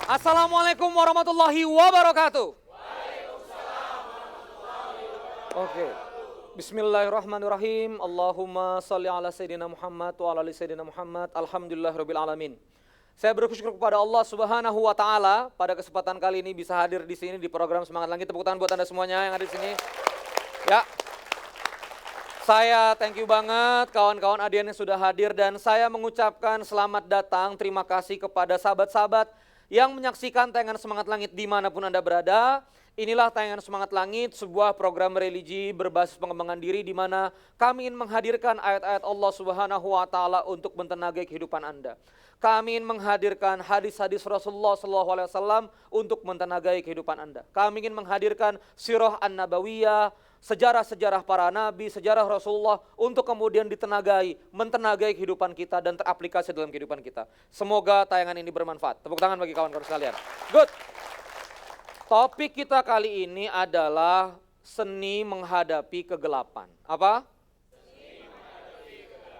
Assalamualaikum warahmatullahi wabarakatuh. Oke. Bismillahirrahmanirrahim. Allahumma salli ala Sayyidina Muhammad wa ala ali Sayyidina Muhammad. Alhamdulillahirabbil alamin. Saya bersyukur kepada Allah Subhanahu wa taala pada kesempatan kali ini bisa hadir di sini di program Semangat Langit. Tepuk tangan buat Anda semuanya yang ada di sini. Ya. Saya thank you banget kawan-kawan Adian yang sudah hadir dan saya mengucapkan selamat datang, terima kasih kepada sahabat-sahabat yang menyaksikan tayangan Semangat Langit dimanapun Anda berada. Inilah tayangan Semangat Langit, sebuah program religi berbasis pengembangan diri di mana kami ingin menghadirkan ayat-ayat Allah Subhanahu wa taala untuk mentenagai kehidupan Anda. Kami ingin menghadirkan hadis-hadis Rasulullah SAW untuk mentenagai kehidupan Anda. Kami ingin menghadirkan sirah an-nabawiyah, sejarah-sejarah para nabi, sejarah Rasulullah untuk kemudian mentenagai kehidupan kita dan teraplikasi dalam kehidupan kita. Semoga tayangan ini bermanfaat. Tepuk tangan bagi kawan-kawan sekalian. Good. Topik kita kali ini adalah seni menghadapi kegelapan. Apa?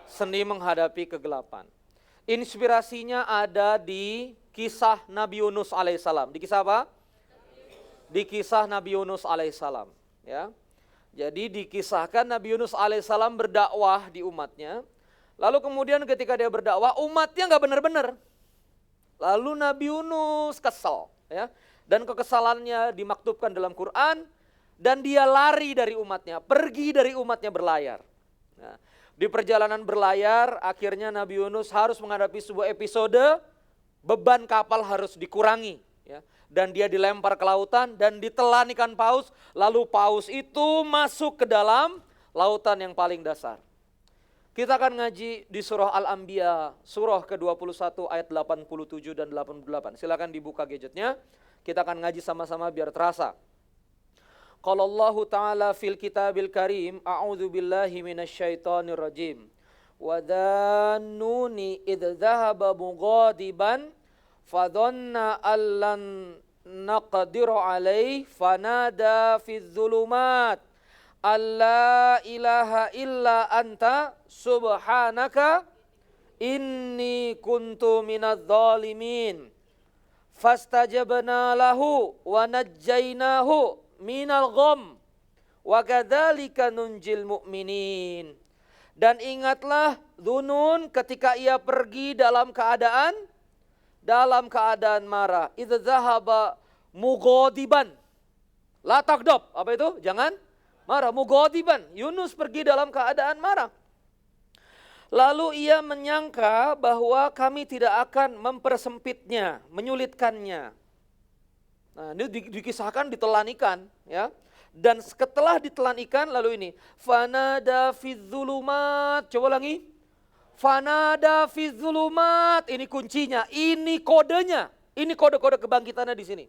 Seni menghadapi kegelapan. Inspirasinya ada di kisah Nabi Yunus alaihissalam. Di kisah apa? Di kisah Nabi Yunus alaihissalam. Ya. Jadi dikisahkan Nabi Yunus alaihissalam berdakwah di umatnya. Lalu kemudian ketika dia berdakwah, umatnya nggak benar-benar. Lalu Nabi Yunus kesal. Ya. Dan kekesalannya dimaktubkan dalam Quran. Dan dia lari dari umatnya, pergi dari umatnya berlayar. Nah, di perjalanan berlayar, akhirnya Nabi Yunus harus menghadapi sebuah episode, beban kapal harus dikurangi. Ya. Dan dia dilempar ke lautan dan ditelan ikan paus, lalu paus itu masuk ke dalam lautan yang paling dasar. Kita akan ngaji di surah Al-Anbiya, surah ke-21 ayat 87 dan 88. Silakan dibuka gadgetnya, kita akan ngaji sama-sama biar terasa. Qala Allah Ta'ala fil kitabil karim, a'udzu billahi minasyaitonir rajim. Wa dhannuni idh dhahaba mughadiban fadhanna allan naqdiru alaih fanada fi dhulumat alla ilaha illa anta subhanaka inni kuntu minadh dhalimin. Fastajabna lahu wa najjaynahu minal gham wa kadzalika nunjil mu'minin. Dan ingatlah Dzunun ketika ia pergi dalam keadaan marah. Idza dzahaba mughadiban. La taghdab. Apa itu? Jangan marah. Mughadiban. Yunus pergi dalam keadaan marah. Lalu ia menyangka bahwa kami tidak akan mempersempitnya, menyulitkannya. Nah, ini dikisahkan ditelan ikan, ya. Dan setelah ditelan ikan lalu ini, fanada fi dzulumat. Coba lagi. Fanada fi dzulumat. Ini kuncinya, ini kodenya. Ini kode-kode kebangkitannya di sini.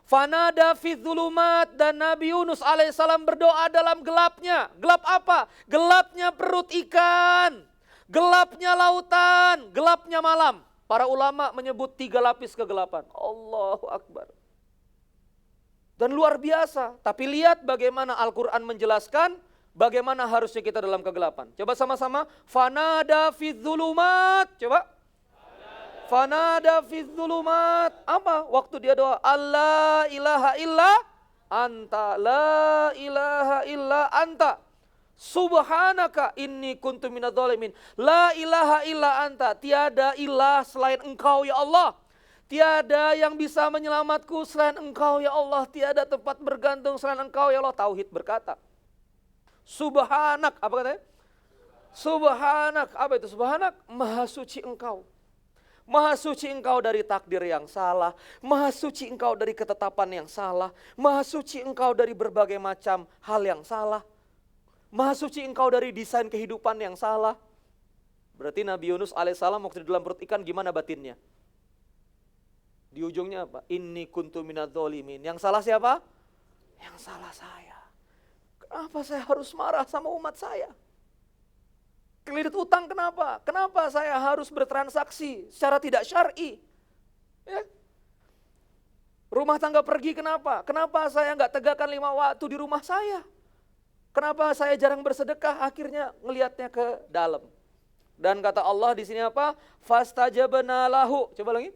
Fanada fi dzulumat, dan Nabi Yunus alaihissalam berdoa dalam gelapnya. Gelap apa? Gelapnya perut ikan. Gelapnya lautan, gelapnya malam. Para ulama menyebut 3 lapis kegelapan. Allahu Akbar. Dan luar biasa, tapi lihat bagaimana Al-Quran menjelaskan bagaimana harusnya kita dalam kegelapan. Coba sama-sama, fanada fi dzulumat. Coba. Fanada fi dzulumat. Apa? Waktu dia doa, Allah ilaha illa anta, la ilaha illa anta. Subhanaka inni kuntu minadz dzalimin. La ilaha illa anta, tiada ilah selain Engkau ya Allah. Tiada yang bisa menyelamatku selain Engkau ya Allah. Tiada tempat bergantung selain Engkau ya Allah. Tauhid berkata. Subhanak, apa katanya? Subhanak, apa itu subhanak? Maha suci Engkau. Maha suci Engkau dari takdir yang salah. Maha suci Engkau dari ketetapan yang salah. Maha suci Engkau dari berbagai macam hal yang salah. Maha suci Engkau dari desain kehidupan yang salah. Berarti Nabi Yunus alaihissalam waktu di dalam perut ikan gimana batinnya? Di ujungnya apa? Inni kuntu minadz dzalimin. Yang salah siapa? Yang salah saya. Kenapa saya harus marah sama umat saya? Kelilit utang kenapa? Kenapa saya harus bertransaksi secara tidak syar'i? Ya. Rumah tangga pergi kenapa? Kenapa saya nggak tegakkan 5 waktu di rumah saya? Kenapa saya jarang bersedekah? Akhirnya ngelihatnya ke dalam. Dan kata Allah di sini apa? Fastajabna lahu. Coba lagi.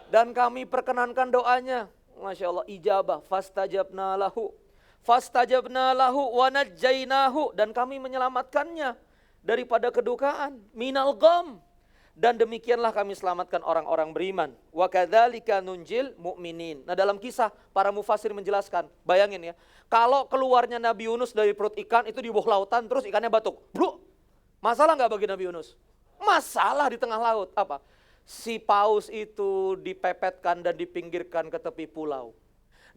Dan kami perkenankan doanya. Masya Allah, ijabah. Fastajabna lahu wa najjainahu. Dan kami menyelamatkannya daripada kedukaan. Minal gham. Dan demikianlah kami selamatkan orang-orang beriman. Wa kadzalika nunjil mu'minin. Nah, dalam kisah para mufasir menjelaskan, bayangin ya, kalau keluarnya Nabi Yunus dari perut ikan itu di bawah lautan, terus ikannya batuk. Bro, masalah nggak bagi Nabi Yunus? Masalah di tengah laut. Apa? Si paus itu dipepetkan dan dipinggirkan ke tepi pulau.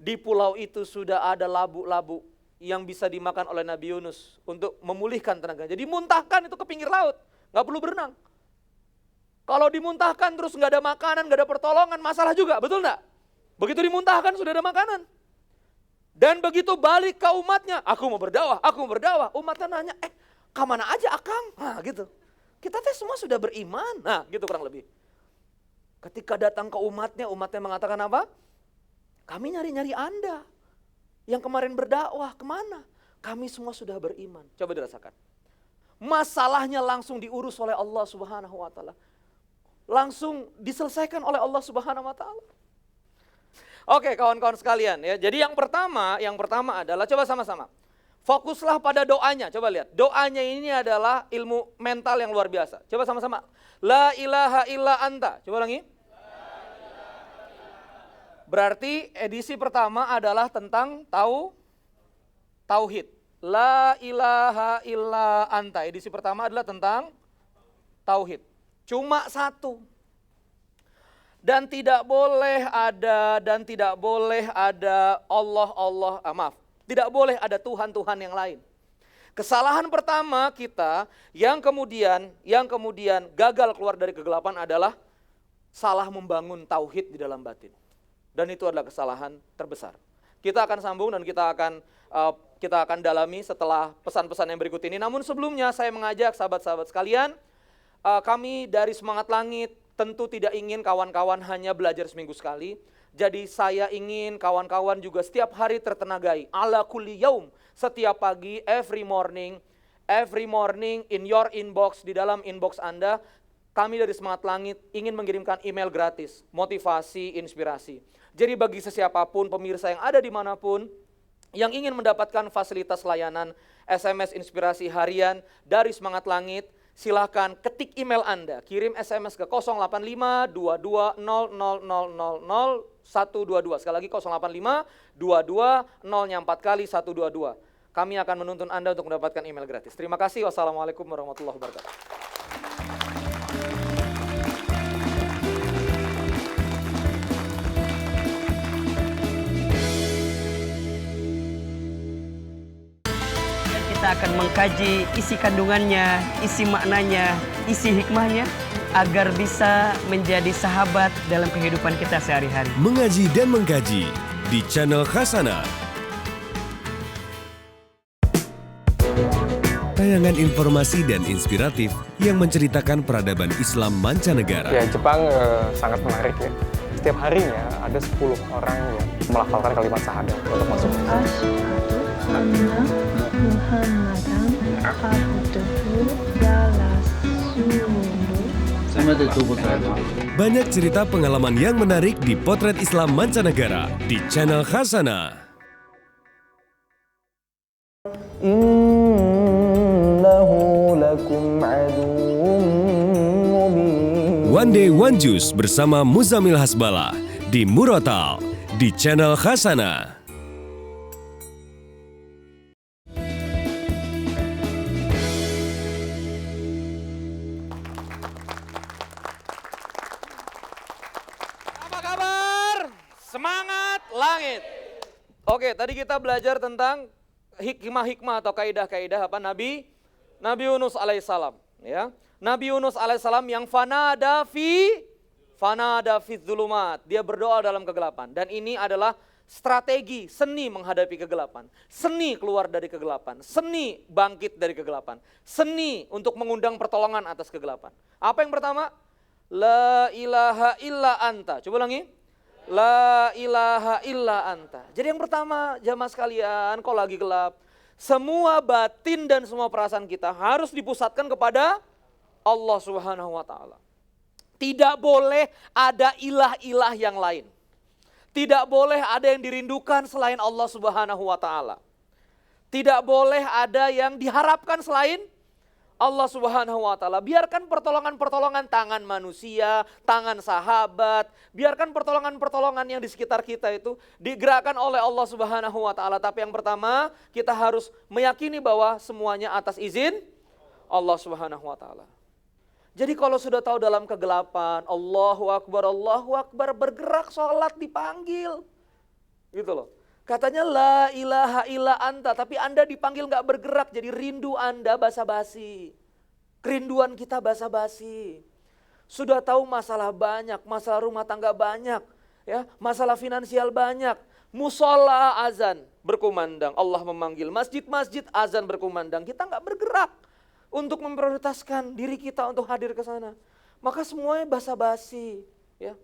Di pulau itu sudah ada labu-labu yang bisa dimakan oleh Nabi Yunus untuk memulihkan tenaga. Jadi muntahkan itu ke pinggir laut, nggak perlu berenang. Kalau dimuntahkan terus nggak ada makanan, nggak ada pertolongan, masalah juga, betul nggak? Begitu dimuntahkan sudah ada makanan. Dan begitu balik ke umatnya, aku mau berdakwah. Umatnya nanya, kemana aja akang? Nah gitu. Kita teh semua sudah beriman. Nah gitu kurang lebih. Ketika datang ke umatnya mengatakan apa? Kami nyari-nyari Anda. Yang kemarin berdakwah, kemana? Kami semua sudah beriman. Coba dirasakan. Masalahnya langsung diurus oleh Allah Subhanahu wa Ta'ala. Langsung diselesaikan oleh Allah Subhanahu wa Ta'ala. Oke, kawan-kawan sekalian ya. Jadi yang pertama adalah coba sama-sama. Fokuslah pada doanya. Coba lihat. Doanya ini adalah ilmu mental yang luar biasa. Coba sama-sama. La ilaha illa anta. Coba ulangi. Berarti edisi pertama adalah tentang tauhid. La ilaha illa anta. Edisi pertama adalah tentang tauhid. Cuma satu. Dan tidak boleh ada tidak boleh ada Tuhan-Tuhan yang lain. Kesalahan pertama kita yang kemudian gagal keluar dari kegelapan adalah salah membangun tauhid di dalam batin. Dan itu adalah kesalahan terbesar. Kita akan sambung dan kita akan dalami setelah pesan-pesan yang berikut ini. Namun sebelumnya saya mengajak sahabat-sahabat sekalian, kami dari Semangat Langit tentu tidak ingin kawan-kawan hanya belajar seminggu sekali. Jadi saya ingin kawan-kawan juga setiap hari tertenagai. Ala kulli yaum, setiap pagi, every morning in your inbox, di dalam inbox Anda, kami dari Semangat Langit ingin mengirimkan email gratis, motivasi, inspirasi. Jadi bagi sesiapapun pemirsa yang ada dimanapun, yang ingin mendapatkan fasilitas layanan SMS inspirasi harian dari Semangat Langit, silahkan ketik email Anda, kirim SMS ke 085 22 0000 122. Sekali lagi 085 22 0-nya 4 kali 122. Kami akan menuntun Anda untuk mendapatkan email gratis. Terima kasih. Wassalamualaikum warahmatullahi wabarakatuh. Kita akan mengkaji isi kandungannya, isi maknanya, isi hikmahnya, agar bisa menjadi sahabat dalam kehidupan kita sehari-hari. Mengaji dan mengkaji di channel Khasana. Tayangan informasi dan inspiratif yang menceritakan peradaban Islam mancanegara. Ya, Jepang sangat menarik ya. Setiap harinya ada 10 orang yang melafalkan kalimat syahadat untuk masuk Islam. Banyak cerita pengalaman yang menarik di Potret Islam Mancanegara di channel Khasana. One Day One Juice bersama Muzamil Hasbala di Murotal di channel Khasana. Semangat Langit. Oke, tadi kita belajar tentang hikmah-hikmah atau kaidah-kaidah apa Nabi Yunus alaihissalam, ya. Nabi Yunus alaihissalam yang fanada fi dzulumat. Dia berdoa dalam kegelapan, dan ini adalah strategi seni menghadapi kegelapan, seni keluar dari kegelapan, seni bangkit dari kegelapan, seni untuk mengundang pertolongan atas kegelapan. Apa yang pertama? La ilaha illa anta. Coba ulangi. La ilaha illa anta. Jadi yang pertama, jamaah sekalian, kalau lagi gelap, semua batin dan semua perasaan kita harus dipusatkan kepada Allah Subhanahu wa Ta'ala. Tidak boleh ada ilah-ilah yang lain. Tidak boleh ada yang dirindukan selain Allah Subhanahu wa taala. Tidak boleh ada yang diharapkan selain Allah Subhanahu wa taala. Biarkan pertolongan-pertolongan tangan manusia, tangan sahabat, biarkan pertolongan-pertolongan yang di sekitar kita itu digerakkan oleh Allah Subhanahu wa taala. Tapi yang pertama, kita harus meyakini bahwa semuanya atas izin Allah Subhanahu wa taala. Jadi kalau sudah tahu dalam kegelapan, Allahu Akbar, bergerak sholat dipanggil. Gitu loh. Katanya la ilaha illa anta, tapi Anda dipanggil gak bergerak, jadi rindu Anda basa-basi. Kerinduan kita basa-basi. Sudah tahu masalah banyak, masalah rumah tangga banyak, ya, masalah finansial banyak. Musola azan berkumandang, Allah memanggil. Masjid-masjid azan berkumandang, kita gak bergerak untuk memprioritaskan diri kita untuk hadir ke sana. Maka semuanya basa-basi, ya.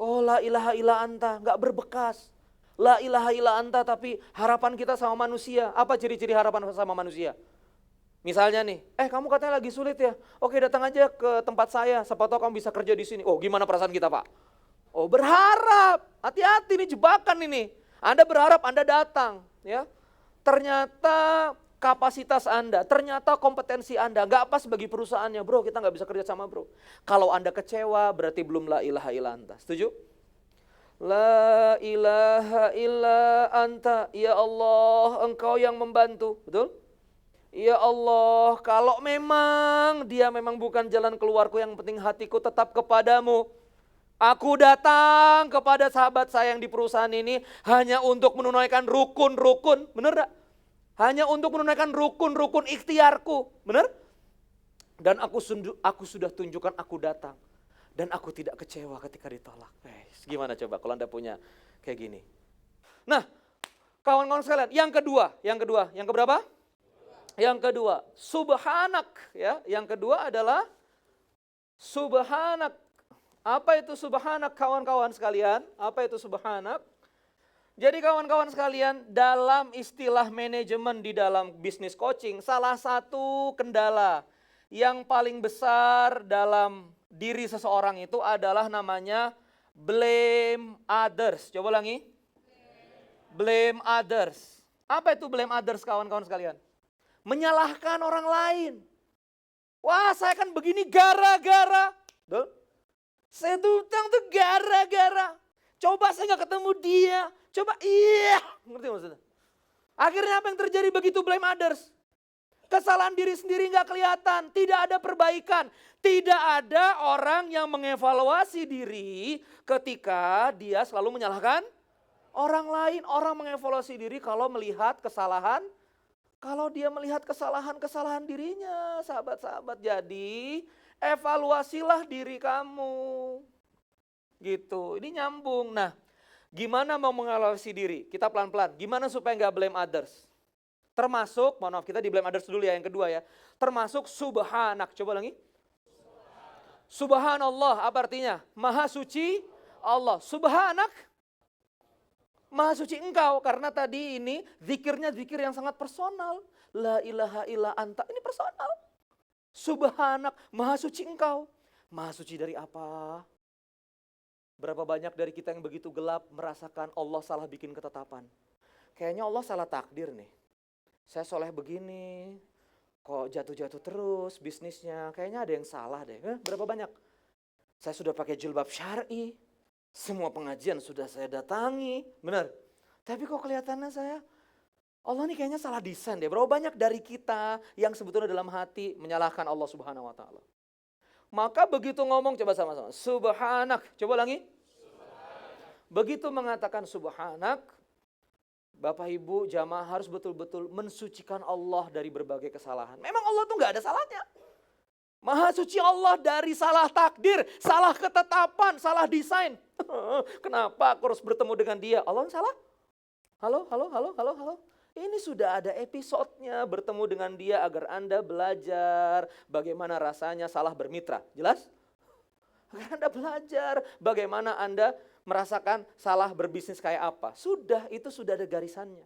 Oh la ilaha illa anta, gak berbekas. La ilaha illa anta, tapi harapan kita sama manusia. Apa ciri-ciri harapan sama manusia? Misalnya nih, kamu katanya lagi sulit ya. Oke, datang aja ke tempat saya, siapa tahu kamu bisa kerja di sini. Oh, gimana perasaan kita, Pak? Oh, berharap. Hati-hati nih, jebakan ini. Anda berharap, Anda datang, ya. Ternyata kapasitas Anda, ternyata kompetensi Anda nggak pas bagi perusahaannya, bro. Kita nggak bisa kerja sama, bro. Kalau Anda kecewa, berarti belum la ilaha illa anta. Setuju? La ilaha illa anta, ya Allah, engkau yang membantu, betul? Ya Allah, kalau memang dia memang bukan jalan keluarku, yang penting hatiku tetap kepadamu. Aku datang kepada sahabat saya yang di perusahaan ini hanya untuk menunaikan rukun-rukun, benar gak? Hanya untuk menunaikan rukun-rukun ikhtiarku, benar? Dan aku sudah tunjukkan aku datang. Dan aku tidak kecewa ketika ditolak. Gimana coba kalau Anda punya kayak gini. Nah, kawan-kawan sekalian, yang keberapa? Yang kedua, subhanak, ya. Yang kedua adalah subhanak. Apa itu subhanak, kawan-kawan sekalian? Apa itu subhanak? Jadi kawan-kawan sekalian, dalam istilah manajemen di dalam bisnis coaching, salah satu kendala yang paling besar dalam diri seseorang itu adalah namanya blame others. Coba ulangi. Blame others. Apa itu blame others, kawan-kawan sekalian? Menyalahkan orang lain. Wah, saya kan begini gara-gara. Saya tuh utang tuh gara-gara. Coba saya gak ketemu dia. Coba ngerti maksudnya? Akhirnya apa yang terjadi begitu blame others? Kesalahan diri sendiri gak kelihatan, tidak ada perbaikan. Tidak ada orang yang mengevaluasi diri ketika dia selalu menyalahkan orang lain. Orang mengevaluasi diri kalau melihat kesalahan, kalau dia melihat kesalahan-kesalahan dirinya, sahabat-sahabat. Jadi evaluasilah diri kamu. Gitu, ini nyambung. Nah, gimana mau mengevaluasi diri? Kita pelan-pelan, gimana supaya gak blame others? Termasuk, mohon maaf, kita di blame others dulu ya, yang kedua ya. Termasuk subhanak. Coba lagi. Subhanallah, apa artinya? Maha suci Allah. Subhanak, maha suci engkau. Karena tadi ini zikirnya zikir yang sangat personal. La ilaha illa anta, ini personal. Subhanak, maha suci engkau. Maha suci dari apa? Berapa banyak dari kita yang begitu gelap merasakan Allah salah bikin ketetapan. Kayaknya Allah salah takdir nih. Saya soleh begini, kok jatuh-jatuh terus bisnisnya, kayaknya ada yang salah deh. Berapa banyak? Saya sudah pakai jilbab syar'i, semua pengajian sudah saya datangi, benar. Tapi kok kelihatannya saya, Allah nih kayaknya salah desain deh. Berapa banyak dari kita yang sebetulnya dalam hati menyalahkan Allah Subhanahu wa taala. Maka begitu ngomong, coba sama-sama, subhanak, coba lagi. Begitu mengatakan subhanak, Bapak Ibu jamaah harus betul-betul mensucikan Allah dari berbagai kesalahan. Memang Allah tuh gak ada salahnya. Maha suci Allah dari salah takdir, salah ketetapan, salah desain. Kenapa aku harus bertemu dengan dia? Allah salah? Halo. Ini sudah ada episodenya, bertemu dengan dia agar Anda belajar bagaimana rasanya salah bermitra. Jelas? Agar Anda belajar bagaimana Anda merasakan salah berbisnis kayak apa. Itu sudah ada garisannya.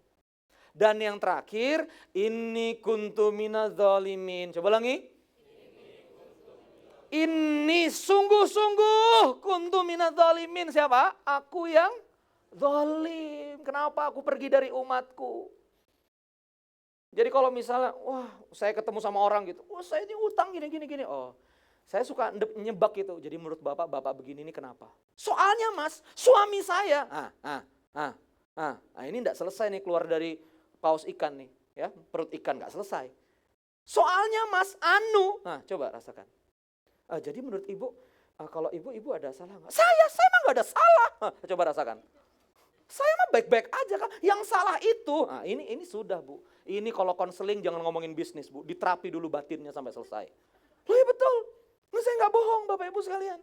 Dan yang terakhir, inni kuntu minadz zalimin. Coba lagi. Ini sungguh minadz zalimin. Siapa? Aku yang zalim. Kenapa aku pergi dari umatku? Jadi kalau misalnya, wah saya ketemu sama orang gitu, wah saya ini utang gini. Oh, saya suka nyebak gitu. Jadi menurut bapak begini ini kenapa? Soalnya mas, suami saya. Ini enggak selesai nih keluar dari paus ikan nih. Ya, perut ikan enggak selesai. Soalnya mas, Nah coba rasakan. Jadi menurut ibu, kalau ibu ada salah nggak? Saya mah nggak ada salah. Coba rasakan. Saya mah baik-baik aja kan. Yang salah itu, ini sudah bu. Ini kalau konseling jangan ngomongin bisnis bu. Diterapi dulu batinnya sampai selesai. Loh ya betul. Saya nggak bohong bapak ibu sekalian.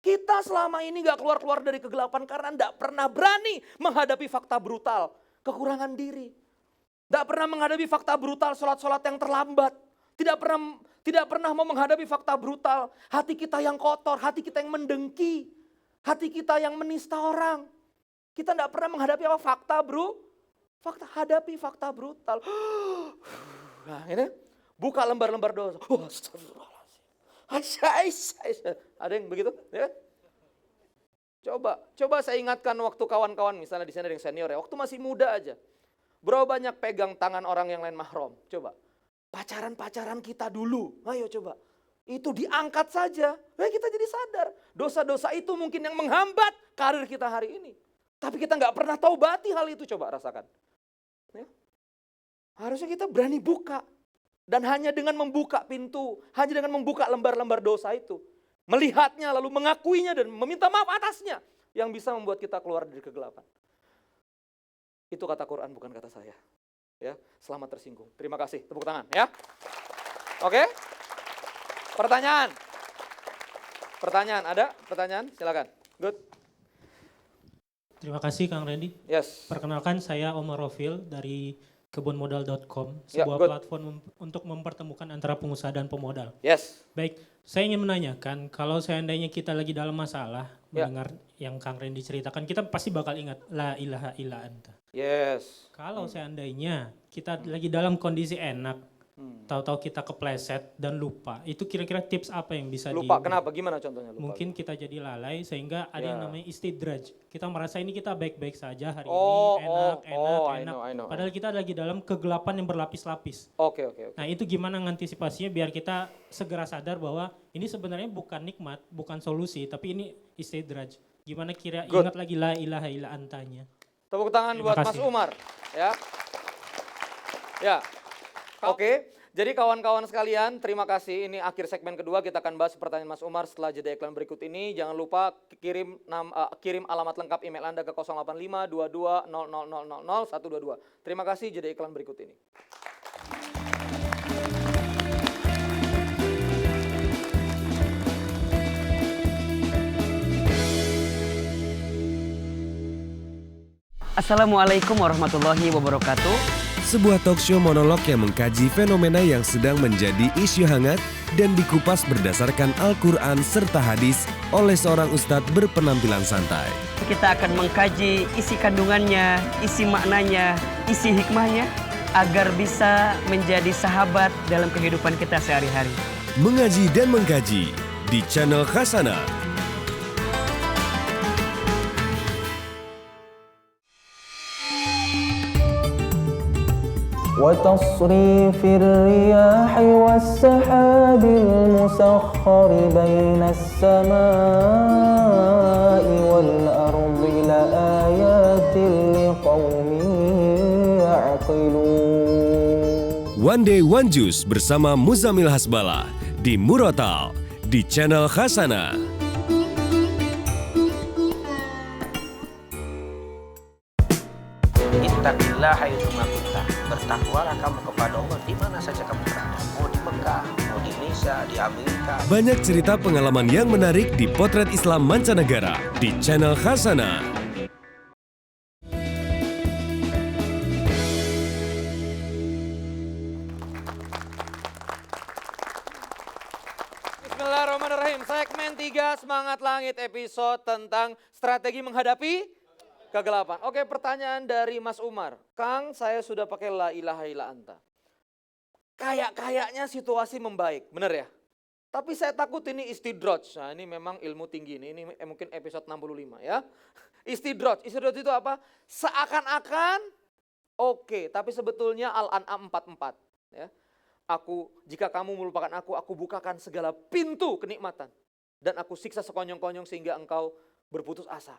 Kita selama ini nggak keluar dari kegelapan karena nggak pernah berani menghadapi fakta brutal. Kekurangan diri. Nggak pernah menghadapi fakta brutal sholat yang terlambat. Tidak pernah mau menghadapi fakta brutal. Hati kita yang kotor, hati kita yang mendengki. Hati kita yang menista orang. Kita tidak pernah menghadapi apa? Hadapi fakta brutal. Nah ini, buka lembar-lembar dosa. Ada yang begitu? Ya? Coba saya ingatkan waktu kawan-kawan misalnya di sana ada yang senior ya. Waktu masih muda aja. Berapa banyak pegang tangan orang yang lain mahram? Coba. Pacaran kita dulu. Ayo coba. Itu diangkat saja. Kita jadi sadar. Dosa-dosa itu mungkin yang menghambat karir kita hari ini. Tapi kita nggak pernah taubati hal itu. Coba rasakan. Ya. Harusnya kita berani buka. Dan hanya dengan membuka pintu. Hanya dengan membuka lembar-lembar dosa itu. Melihatnya lalu mengakuinya dan meminta maaf atasnya. Yang bisa membuat kita keluar dari kegelapan. Itu kata Quran bukan kata saya. Ya, selamat tersinggung. Terima kasih. Tepuk tangan ya. Oke? Pertanyaan. Ada? Pertanyaan? Silakan. Good. Terima kasih Kang Randy. Yes. Perkenalkan saya Omar Rofil dari kebunmodal.com, Ya, sebuah good. platform untuk mempertemukan antara pengusaha dan pemodal. Yes. Baik, saya ingin menanyakan kalau seandainya kita lagi dalam masalah, Ya. mendengar yang Kang Randy ceritakan, kita pasti bakal ingat la ilaha illa anta. Yes. Kalau seandainya kita lagi dalam kondisi enak, tahu-tahu kita kepleset dan lupa, itu kira-kira tips apa yang bisa Lupa kenapa? Gimana contohnya lupa? Mungkin kita jadi lalai sehingga ada yang Ya. namanya istidraj. Kita merasa ini kita baik-baik saja hari Oh, ini, enak. I know. Padahal kita lagi dalam kegelapan yang berlapis-lapis. Oke. Nah itu gimana ngantisipasinya biar kita segera sadar bahwa ini sebenarnya bukan nikmat, bukan solusi, tapi ini istidraj. Gimana Good. ingat lagi la ilaha illa antanya. Tepuk tangan Terima buat Mas kasih. Umar. Ya. Oke. Jadi kawan-kawan sekalian, terima kasih. Ini akhir segmen kedua, kita akan bahas pertanyaan Mas Umar setelah jeda iklan berikut ini. Jangan lupa kirim alamat lengkap email Anda ke 085 22 0000 122. Terima kasih, jeda iklan berikut ini. Assalamualaikum warahmatullahi wabarakatuh. Sebuah talkshow monolog yang mengkaji fenomena yang sedang menjadi isu hangat dan dikupas berdasarkan Al-Quran serta hadis oleh seorang ustadz berpenampilan santai. Kita akan mengkaji isi kandungannya, isi maknanya, isi hikmahnya agar bisa menjadi sahabat dalam kehidupan kita sehari-hari. Mengaji dan mengkaji di channel Khasana. وتصريف الرياح والسحاب المسخر بين السماء والأرض لآيات لقوم يعقلون. One Day One Juice bersama Muzamil Hasbalah di Murotal di channel Khasana. Ittaqillah haitsuma kunta. Bertakwalah kamu kepada Allah di mana saja kamu berada. Mau di Mekah, mau di Indonesia, di Amerika. Banyak cerita pengalaman yang menarik di Potret Islam Mancanegara di channel Khasana. Bismillahirrahmanirrahim. Segmen 3 Semangat Langit episode tentang strategi menghadapi kegelapan. Oke, pertanyaan dari Mas Umar. Kang, saya sudah pakai la ilaha illa anta. Kayaknya situasi membaik, benar ya? Tapi saya takut ini istidraj. Nah ini memang ilmu tinggi ini mungkin episode 65 ya. Istidraj itu apa? Seakan-akan oke, tapi sebetulnya Al-An'am 44 ya. Jika kamu melupakan aku bukakan segala pintu kenikmatan. Dan aku siksa sekonyong-konyong sehingga engkau berputus asa.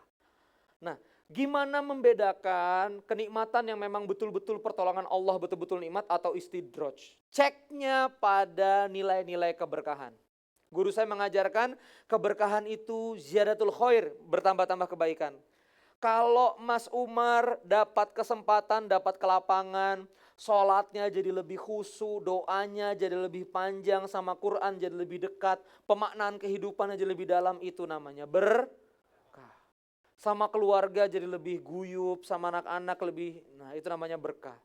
Nah, gimana membedakan kenikmatan yang memang betul-betul pertolongan Allah, betul-betul nikmat atau istidraj? Ceknya pada nilai-nilai keberkahan. Guru saya mengajarkan keberkahan itu ziyadatul khair, bertambah-tambah kebaikan. Kalau Mas Umar dapat kesempatan, dapat kelapangan, sholatnya jadi lebih khusyuk, doanya jadi lebih panjang, sama Quran jadi lebih dekat, pemaknaan kehidupannya jadi lebih dalam, itu namanya berkah. Sama keluarga jadi lebih guyup, sama anak-anak lebih, nah itu namanya berkah.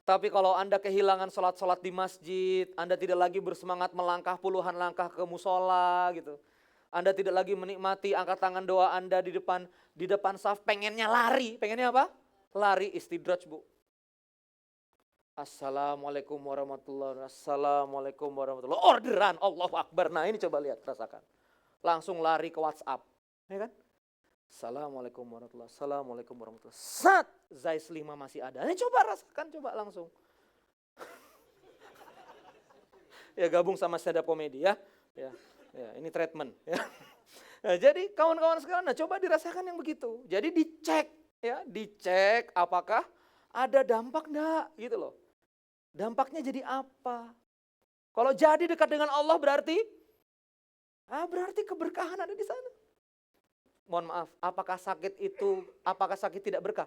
Tapi kalau Anda kehilangan sholat-sholat di masjid, Anda tidak lagi bersemangat melangkah puluhan langkah ke musola gitu. Anda tidak lagi menikmati angkat tangan doa Anda di depan saf, pengennya lari. Pengennya apa? Lari, istidraj, Bu. Assalamualaikum warahmatullahi wabarakatuh. Assalamualaikum warahmatullahi wabarakatuh. Orderan, Allahu Akbar. Nah ini coba lihat, rasakan. Langsung lari ke WhatsApp. Ya kan? Assalamualaikum warahmatullahi wabarakatuh. Assalamualaikum warahmatullahi wabarakatuh. Sat, Zais 5 masih ada. Ini coba rasakan, coba langsung. Ya gabung sama stand up comedy ya. Ya, ini treatment ya. Nah, jadi kawan-kawan sekalian, nah coba dirasakan yang begitu. Jadi dicek apakah ada dampak enggak gitu loh. Dampaknya jadi apa? Kalau jadi dekat dengan Allah berarti keberkahan ada di sana. Mohon maaf, apakah sakit tidak berkah?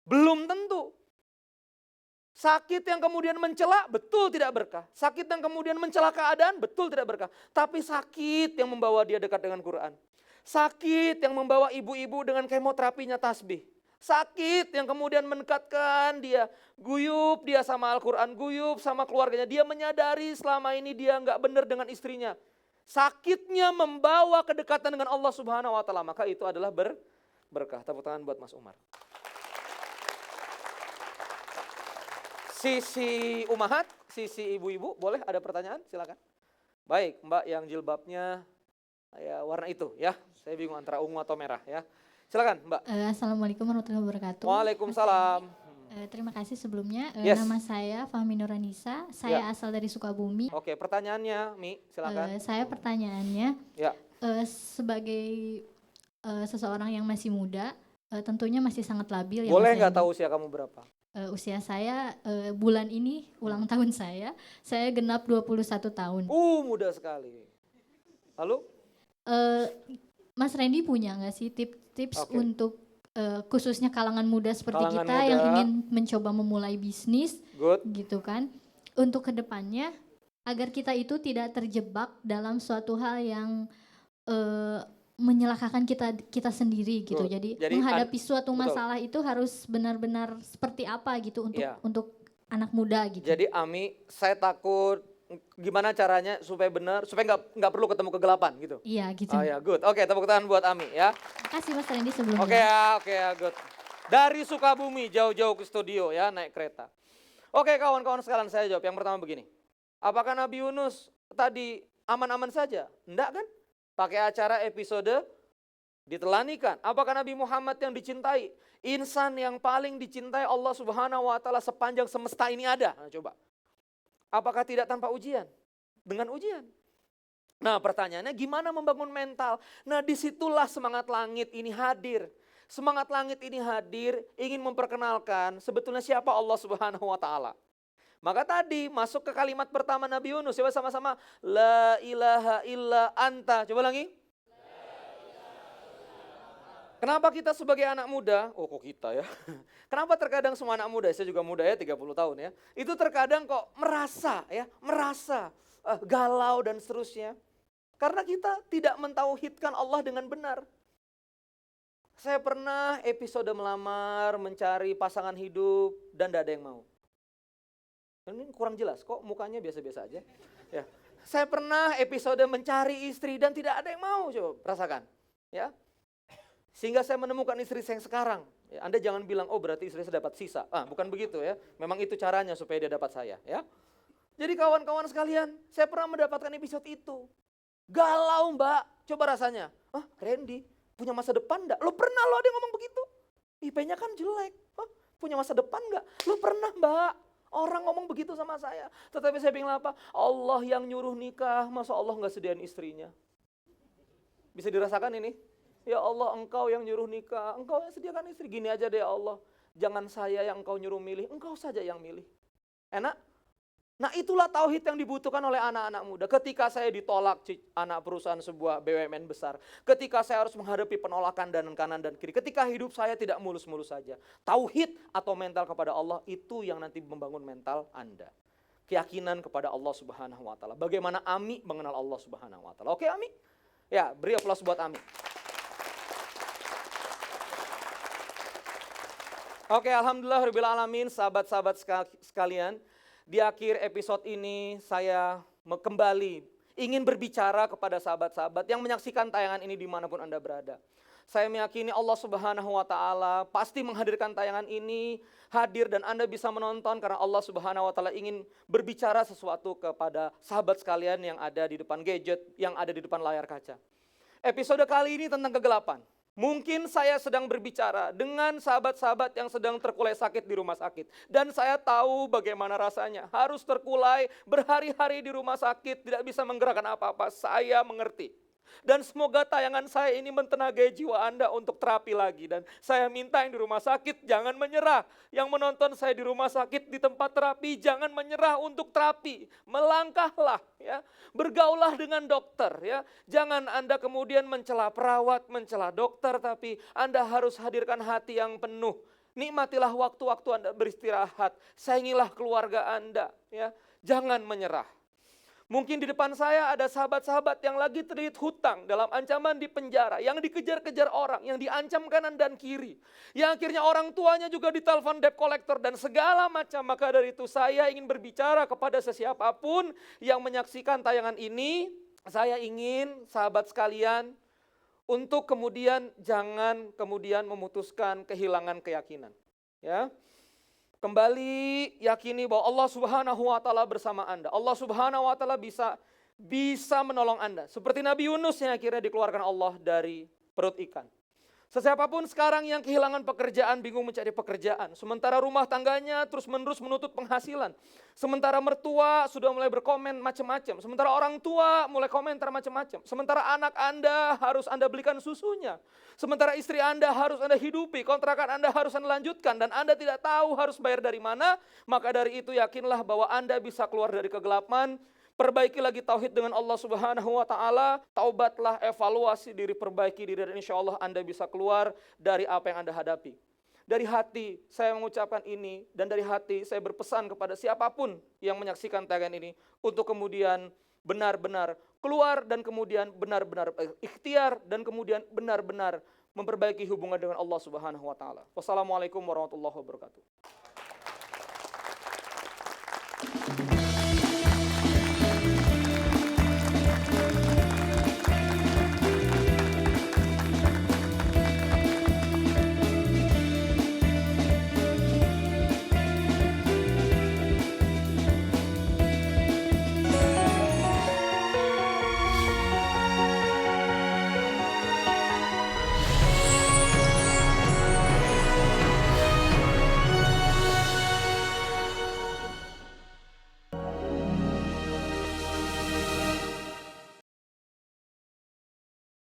Belum tentu. Sakit yang kemudian mencela, betul tidak berkah. Sakit yang kemudian mencela keadaan, betul tidak berkah. Tapi sakit yang membawa dia dekat dengan Quran. Sakit yang membawa ibu-ibu dengan kemoterapinya tasbih. Sakit yang kemudian mendekatkan dia, guyup dia sama Al-Quran, guyup sama keluarganya. Dia menyadari selama ini dia nggak benar dengan istrinya. Sakitnya membawa kedekatan dengan Allah Subhanahu wa Ta'ala. Maka itu adalah berkah. Tepuk tangan buat Mas Umar. Sisi umahat, sisi ibu-ibu, boleh ada pertanyaan? Silakan. Baik, Mbak yang jilbabnya ya warna itu ya. Saya bingung antara ungu atau merah ya. Silakan, Mbak. Assalamualaikum warahmatullahi wabarakatuh. Waalaikumsalam. Terima kasih sebelumnya. Yes. Nama saya Fahmi Nuranisa. Saya asal dari Sukabumi. Oke, pertanyaannya, Mi, silakan. Saya pertanyaannya, Ya. sebagai seseorang yang masih muda, tentunya masih sangat labil. Boleh ya, nggak tahu usia kamu berapa? Usia saya bulan ini ulang tahun saya genap 21 tahun. Muda sekali. Lalu? Mas Randy punya nggak sih tips untuk khususnya kalangan muda seperti Kalangan kita muda. yang ingin mencoba memulai bisnis, Good. gitu kan, untuk kedepannya agar kita itu tidak terjebak dalam suatu hal yang menyelakakan kita sendiri gitu. Good. Jadi Jadi menghadapi suatu betul. masalah itu harus benar-benar seperti apa gitu Iya. untuk anak muda gitu. Jadi Ami, saya takut gimana caranya supaya benar, supaya nggak perlu ketemu kegelapan gitu. Iya gitu. Oh ya, good. Oke, tepuk tangan buat Ami ya. Makasih Mas Randy sebelumnya. Oke ya, good. Dari Sukabumi jauh-jauh ke studio ya, naik kereta. Oke, kawan-kawan sekalian, saya jawab. Yang pertama begini. Apakah Nabi Yunus tadi aman-aman saja? Enggak kan? Pakai acara episode ditelanikan. Apakah Nabi Muhammad yang dicintai? Insan yang paling dicintai Allah Subhanahu wa Ta'ala sepanjang semesta ini ada. Nah, coba. Apakah tidak tanpa ujian? Dengan ujian. Nah, pertanyaannya gimana membangun mental? Nah, disitulah semangat langit ini hadir. Semangat langit ini hadir ingin memperkenalkan sebetulnya siapa Allah Subhanahu wa Ta'ala. Maka tadi masuk ke kalimat pertama Nabi Yunus. Coba sama-sama. La ilaha illa anta. Coba lagi. Kenapa kita sebagai anak muda, kok kita ya. Kenapa terkadang semua anak muda, saya juga muda ya 30 tahun ya. Itu terkadang kok merasa galau dan seterusnya. Karena kita tidak mentauhidkan Allah dengan benar. Saya pernah episode melamar, mencari pasangan hidup dan tidak ada yang mau. Ini kurang jelas, kok mukanya biasa-biasa aja. Ya. Saya pernah episode mencari istri dan tidak ada yang mau, coba rasakan. Ya. Sehingga saya menemukan istri saya yang sekarang. Ya, Anda jangan bilang, oh berarti istri saya dapat sisa. Bukan begitu ya. Memang itu caranya supaya dia dapat saya. Ya. Jadi kawan-kawan sekalian, saya pernah mendapatkan episode itu. Galau mbak, coba rasanya. Randy, punya masa depan enggak? Lo pernah lo ada yang ngomong begitu? IP-nya kan jelek. Punya masa depan enggak? Lo pernah mbak? Orang ngomong begitu sama saya. Tetapi saya bilang apa? Allah yang nyuruh nikah, masa Allah nggak sediain istrinya? Bisa dirasakan ini? Ya Allah, engkau yang nyuruh nikah, engkau yang sediakan istri. Gini aja deh ya Allah, jangan saya yang engkau nyuruh milih, engkau saja yang milih. Enak? Nah itulah tauhid yang dibutuhkan oleh anak-anak muda. Ketika saya ditolak anak perusahaan sebuah BUMN besar, ketika saya harus menghadapi penolakan dan kanan dan kiri, ketika hidup saya tidak mulus-mulus saja, tauhid atau mental kepada Allah itu yang nanti membangun mental Anda. Keyakinan kepada Allah Subhanahu wa taala. Bagaimana Ami mengenal Allah Subhanahu wa taala. Oke Ami? Ya, beri aplaus buat Ami. Oke, alhamdulillah rabbil alamin, sahabat-sahabat sekalian. Di akhir episode ini saya kembali ingin berbicara kepada sahabat-sahabat yang menyaksikan tayangan ini dimanapun Anda berada. Saya meyakini Allah Subhanahu wa taala pasti menghadirkan tayangan ini hadir dan Anda bisa menonton karena Allah Subhanahu wa taala ingin berbicara sesuatu kepada sahabat sekalian yang ada di depan gadget, yang ada di depan layar kaca. Episode kali ini tentang kegelapan. Mungkin saya sedang berbicara dengan sahabat-sahabat yang sedang terkulai sakit di rumah sakit. Dan saya tahu bagaimana rasanya. Harus terkulai berhari-hari di rumah sakit, tidak bisa menggerakkan apa-apa. Saya mengerti. Dan semoga tayangan saya ini mentenagai jiwa Anda untuk terapi lagi. Dan saya minta yang di rumah sakit jangan menyerah. Yang menonton saya di rumah sakit di tempat terapi jangan menyerah untuk terapi. Melangkahlah ya. Bergaulah dengan dokter ya. Jangan Anda kemudian mencela perawat, mencela dokter, tapi Anda harus hadirkan hati yang penuh. Nikmatilah waktu-waktu Anda beristirahat. Sayangilah keluarga Anda ya. Jangan menyerah. Mungkin di depan saya ada sahabat-sahabat yang lagi terlilit hutang dalam ancaman di penjara, yang dikejar-kejar orang, yang diancam kanan dan kiri. Yang akhirnya orang tuanya juga ditelepon debt collector dan segala macam. Maka dari itu saya ingin berbicara kepada sesiapapun yang menyaksikan tayangan ini. Saya ingin sahabat sekalian untuk kemudian jangan kemudian memutuskan kehilangan keyakinan. Ya. Kembali yakini bahwa Allah Subhanahu wa taala bersama Anda. Allah Subhanahu wa taala bisa menolong Anda. Seperti Nabi Yunus yang akhirnya dikeluarkan Allah dari perut ikan. Sesiapapun sekarang yang kehilangan pekerjaan, bingung mencari pekerjaan. Sementara rumah tangganya terus-menerus menuntut penghasilan. Sementara mertua sudah mulai berkomen macam-macam. Sementara orang tua mulai komentar macam-macam. Sementara anak Anda harus Anda belikan susunya. Sementara istri Anda harus Anda hidupi. Kontrakan Anda harus Anda lanjutkan. Dan Anda tidak tahu harus bayar dari mana. Maka dari itu yakinlah bahwa Anda bisa keluar dari kegelapan. Perbaiki lagi tauhid dengan Allah Subhanahu wa taala, taubatlah, evaluasi diri, perbaiki diri dan insya Allah Anda bisa keluar dari apa yang Anda hadapi. Dari hati saya mengucapkan ini dan dari hati saya berpesan kepada siapapun yang menyaksikan tayangan ini untuk kemudian benar-benar keluar dan kemudian benar-benar ikhtiar dan kemudian benar-benar memperbaiki hubungan dengan Allah Subhanahu wa taala. Wassalamualaikum warahmatullahi wabarakatuh.